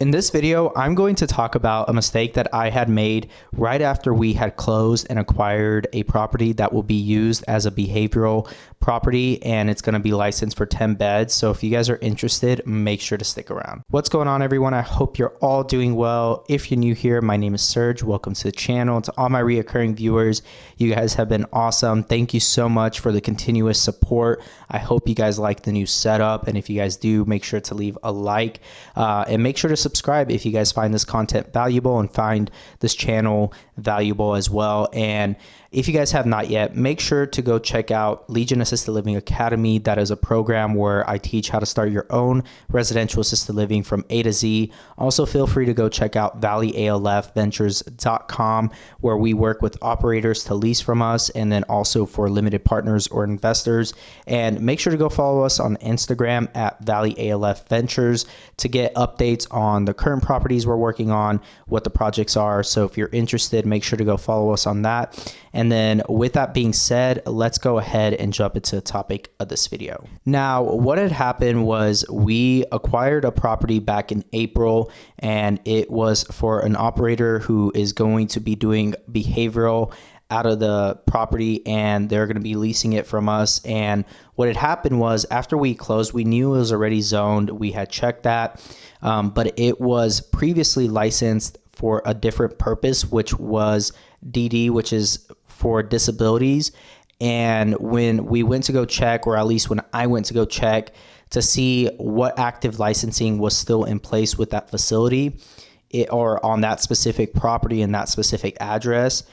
In this video, I'm going to talk about a mistake that I had made right after we had closed and acquired a property that will be used as a behavioral property, and it's going to be licensed for 10 beds. So if you guys are interested, make sure to stick around. What's going on, everyone? I hope you're all doing well. If you're new here, my name is Serg. Welcome to the channel. To all my reoccurring viewers, you guys have been awesome. Thank you so much for the continuous support. I hope you guys like the new setup, and if you guys do, make sure to leave a like and make sure to subscribe if you guys find this content valuable and find this channel valuable as well. And if you guys have not yet, make sure to go check out Legion Assisted Living Academy. That is a program where I teach how to start your own residential assisted living from A to Z. Also, feel free to go check out valleyalfventures.com, where we work with operators to lease from us, and then also for limited partners or investors. And make sure to go follow us on Instagram at valleyalfventures to get updates on the current properties we're working on, what the projects are. So if you're interested, make sure to go follow us on that. And then with that being said, let's go ahead and jump into the topic of this video. Now, what had happened was we acquired a property back in April, and it was for an operator who is going to be doing behavioral out of the property, and they're going to be leasing it from us. And what had happened was after we closed, we knew it was already zoned. We had checked that, but it was previously licensed for a different purpose, which was DD, which is for disabilities. And when we went to go check, or at least when I went to go check to see what active licensing was still in place with that facility or on that specific property and that specific address,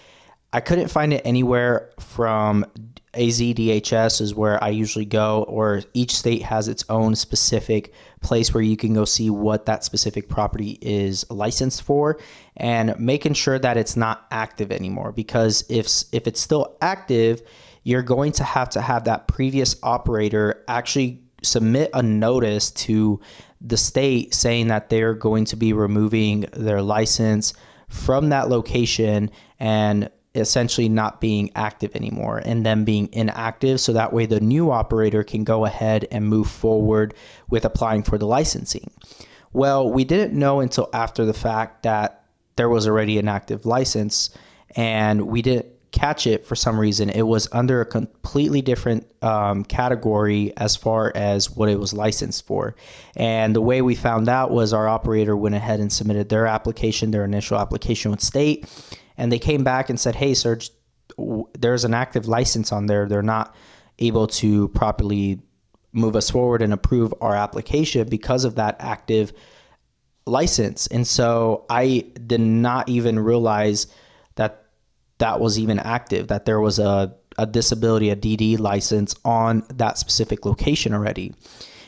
I couldn't find it anywhere from AZDHS is where I usually go, or each state has its own specific place where you can go see what that specific property is licensed for, and making sure that it's not active anymore. Because if it's still active, you're going to have that previous operator actually submit a notice to the state saying that they're going to be removing their license from that location and essentially not being active anymore, and them being inactive, so that way the new operator can go ahead and move forward with applying for the licensing. Well, we didn't know until after the fact that there was already an active license, and we didn't catch it for some reason. It was under a completely different category as far as what it was licensed for. And the way we found out was our operator went ahead and submitted their application, their initial application with state, and they came back and said, hey, Serg, there's an active license on there. They're not able to properly move us forward and approve our application because of that active license. And so I did not even realize that that was even active, that there was a disability, a DD license on that specific location already.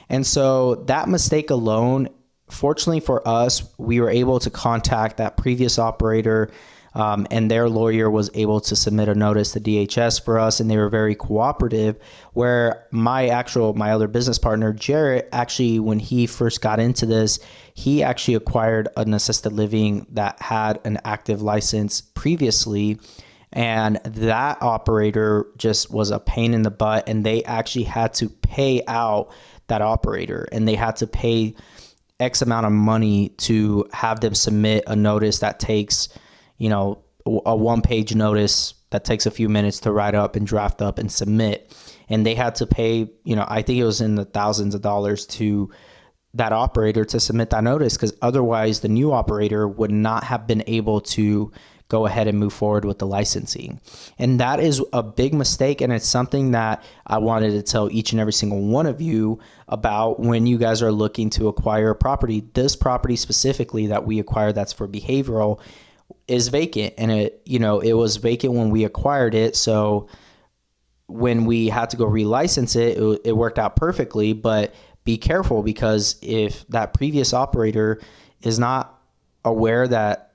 And so that mistake alone, fortunately for us, we were able to contact that previous operator, and their lawyer was able to submit a notice to DHS for us, and they were very cooperative, where my other business partner, Jarrett, actually, when he first got into this, he actually acquired an assisted living that had an active license previously, and that operator just was a pain in the butt, and they actually had to pay out that operator, and they had to pay X amount of money to have them submit a notice that takes, a one-page notice that takes a few minutes to write up and draft up and submit. And they had to pay, I think it was in the thousands of dollars to that operator to submit that notice, because otherwise the new operator would not have been able to go ahead and move forward with the licensing. And that is a big mistake, and it's something that I wanted to tell each and every single one of you about when you guys are looking to acquire a property. This property specifically that we acquired that's for behavioral is vacant, and it was vacant when we acquired it. So when we had to go relicense it worked out perfectly. But be careful, because if that previous operator is not aware that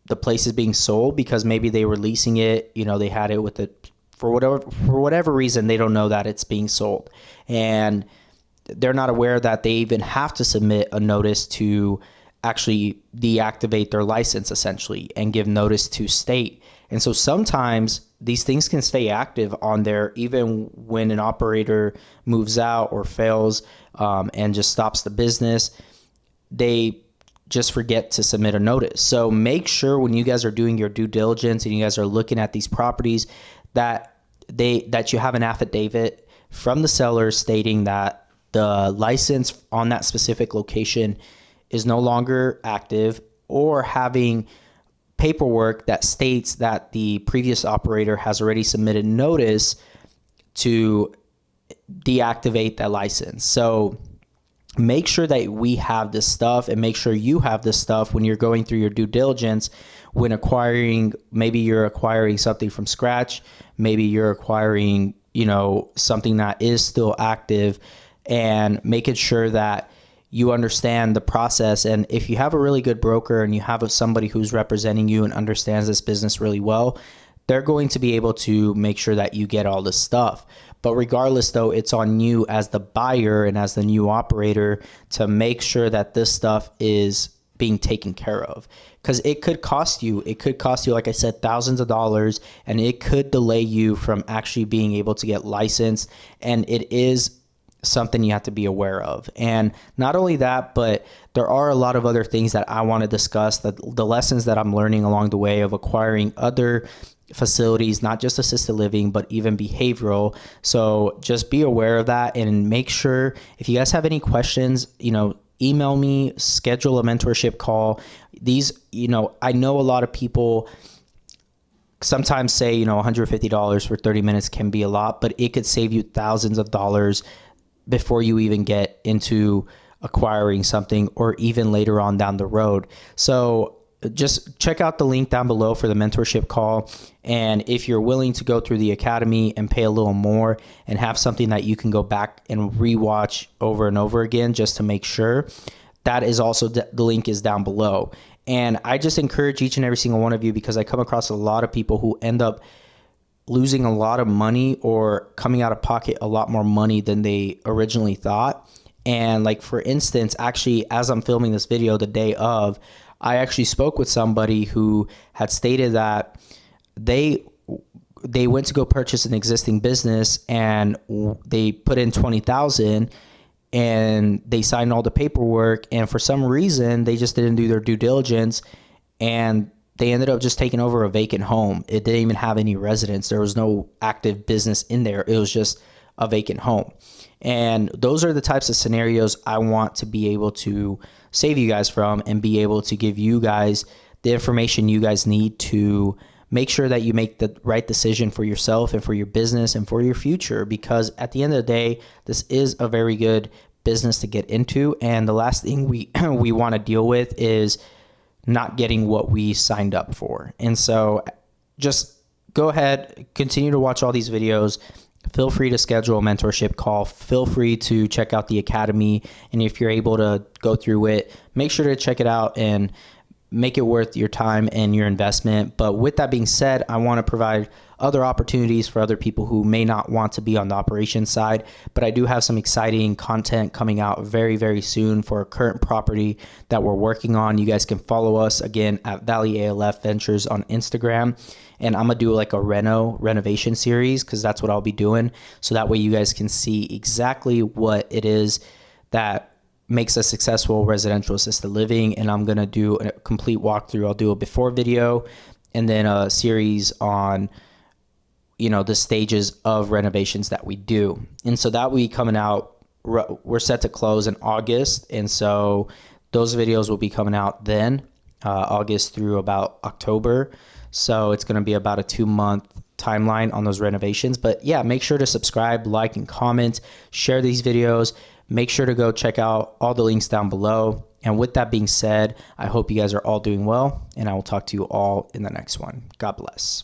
the place is being sold, because maybe they were leasing it, they had it with it for whatever reason, they don't know that it's being sold, and they're not aware that they even have to submit a notice to actually deactivate their license, essentially, and give notice to state. And so sometimes these things can stay active on there even when an operator moves out or fails and just stops the business. They just forget to submit a notice. So make sure when you guys are doing your due diligence and you guys are looking at these properties that you have an affidavit from the seller stating that the license on that specific location is no longer active, or having paperwork that states that the previous operator has already submitted notice to deactivate that license. So make sure that we have this stuff, and make sure you have this stuff when you're going through your due diligence, when acquiring, maybe you're acquiring something from scratch, maybe you're acquiring, something that is still active, and making sure that you understand the process. And if you have a really good broker and you have somebody who's representing you and understands this business really well, they're going to be able to make sure that you get all this stuff. But regardless, though, it's on you as the buyer and as the new operator to make sure that this stuff is being taken care of, because it could cost you, like I said, thousands of dollars, and it could delay you from actually being able to get licensed. And it is something you have to be aware of. And not only that, but there are a lot of other things that I want to discuss, the lessons that I'm learning along the way of acquiring other facilities, not just assisted living, but even behavioral. So just be aware of that, and make sure if you guys have any questions, email me, schedule a mentorship call. These, I know a lot of people sometimes say, $150 for 30 minutes can be a lot, but it could save you thousands of dollars before you even get into acquiring something, or even later on down the road. So just check out the link down below for the mentorship call. And if you're willing to go through the academy and pay a little more and have something that you can go back and rewatch over and over again just to make sure, that is also, the link is down below. And I just encourage each and every single one of you, because I come across a lot of people who end up losing a lot of money or coming out of pocket a lot more money than they originally thought. And like, for instance, actually, as I'm filming this video the day of, I actually spoke with somebody who had stated that they went to go purchase an existing business, and they put in $20,000 and they signed all the paperwork, and for some reason they just didn't do their due diligence, and they ended up just taking over a vacant home. It didn't even have any residents. There was no active business in there. It was just a vacant home. And those are the types of scenarios I want to be able to save you guys from, and be able to give you guys the information you guys need to make sure that you make the right decision for yourself and for your business and for your future. Because at the end of the day, this is a very good business to get into. And the last thing we want to deal with is not getting what we signed up for. And so just go ahead, continue to watch all these videos. Feel free to schedule a mentorship call. Feel free to check out the academy. And if you're able to go through it, make sure to check it out and make it worth your time and your investment. But with that being said, I want to provide other opportunities for other people who may not want to be on the operations side. But I do have some exciting content coming out very, very soon for a current property that we're working on. You guys can follow us again at Valley ALF Ventures on Instagram. And I'm going to do like a renovation series, because that's what I'll be doing. So that way you guys can see exactly what it is that makes a successful residential assisted living. And I'm going to do a complete walkthrough. I'll do a before video, and then a series on, the stages of renovations that we do. And so that will be coming out. We're set to close in August. And so those videos will be coming out then, August through about October. So it's going to be about a 2-month timeline on those renovations. But yeah, make sure to subscribe, like, and comment, share these videos. Make sure to go check out all the links down below. And with that being said, I hope you guys are all doing well, and I will talk to you all in the next one. God bless.